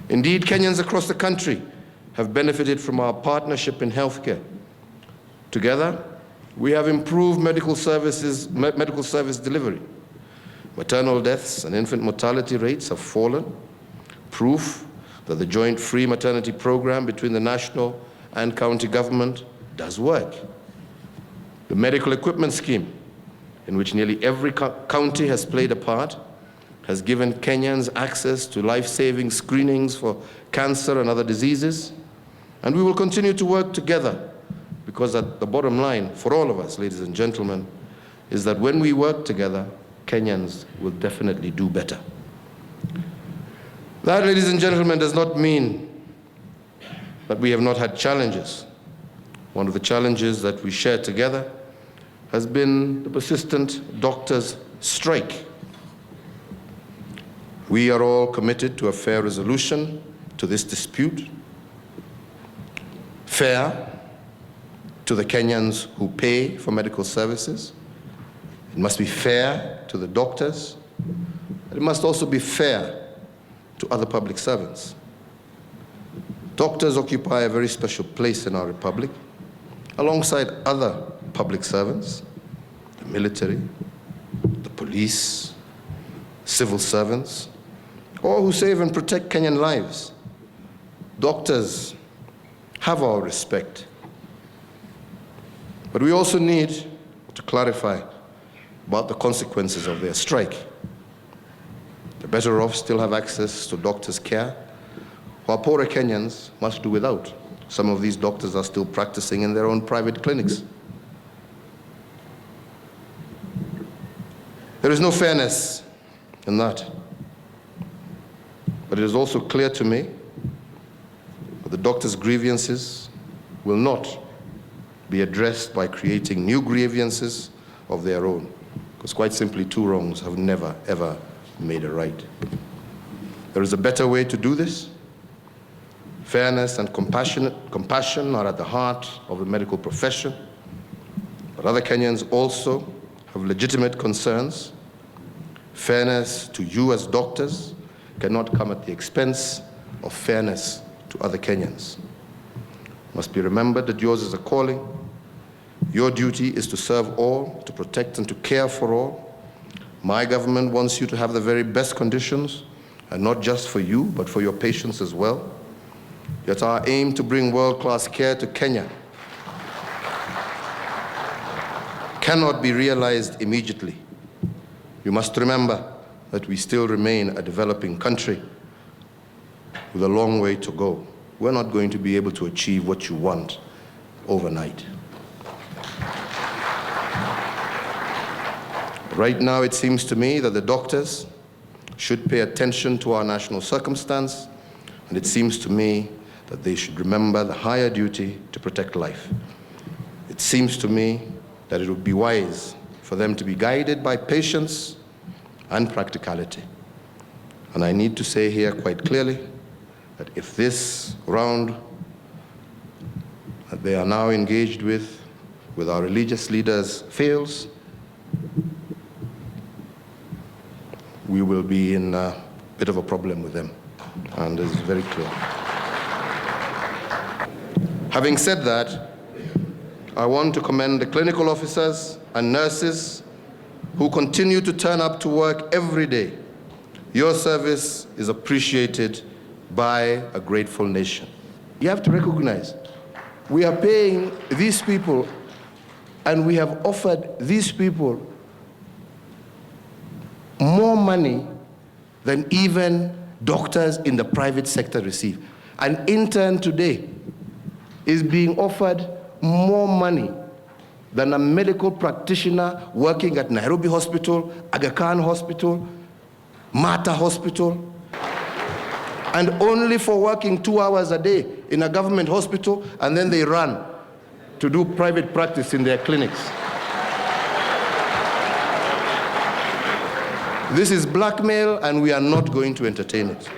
Indeed, Kenyans across the country have benefited from our partnership in healthcare. Together, we have improved medical service delivery. Maternal deaths and infant mortality rates have fallen, proof that the joint free maternity program between the national and county government does work. The medical equipment scheme, in which nearly every county has played a part, has given Kenyans access to life-saving screenings for cancer and other diseases. And we will continue to work together, because at the bottom line for all of us, ladies and gentlemen, is that when we work together, Kenyans will definitely do better. That, ladies and gentlemen, does not mean that we have not had challenges. One of the challenges that we share together has been the persistent doctors' strike. We are all committed to a fair resolution to this dispute, fair to the Kenyans who pay for medical services. It must be fair to the doctors. It must also be fair to other public servants. Doctors occupy a very special place in our republic, alongside other public servants, the military, the police, civil servants, all who save and protect Kenyan lives. Doctors have our respect. But we also need to clarify about the consequences of their strike. The better off still have access to doctors' care, while poorer Kenyans must do without. Some of these doctors are still practicing in their own private clinics. There is no fairness in that. But it is also clear to me that the doctors' grievances will not be addressed by creating new grievances of their own. Because quite simply, two wrongs have never, ever made a right. There is a better way to do this. Fairness and compassion are at the heart of the medical profession. But other Kenyans also have legitimate concerns. Fairness to you as doctors cannot come at the expense of fairness to other Kenyans. It must be remembered that yours is a calling. Your duty is to serve all, to protect and to care for all. My government wants you to have the very best conditions, and not just for you, but for your patients as well. Yet our aim to bring world-class care to Kenya cannot be realized immediately. You must remember that we still remain a developing country with a long way to go. We're not going to be able to achieve what you want overnight. Right now, it seems to me that the doctors should pay attention to our national circumstance, and it seems to me that they should remember the higher duty to protect life. It seems to me that it would be wise for them to be guided by patience and practicality. And I need to say here quite clearly that if this round that they are now engaged with our religious leaders fails, we will be in a bit of a problem with them, and it's very clear. Having said that, I want to commend the clinical officers and nurses who continue to turn up to work every day. Your service is appreciated by a grateful nation. You have to recognize, we are paying these people, and we have offered these people more money than even doctors in the private sector receive. An intern today is being offered more money than a medical practitioner working at Nairobi Hospital, Aga Khan Hospital, Mata Hospital, and only for working 2 hours a day in a government hospital, and then they run to do private practice in their clinics. This is blackmail, and we are not going to entertain it.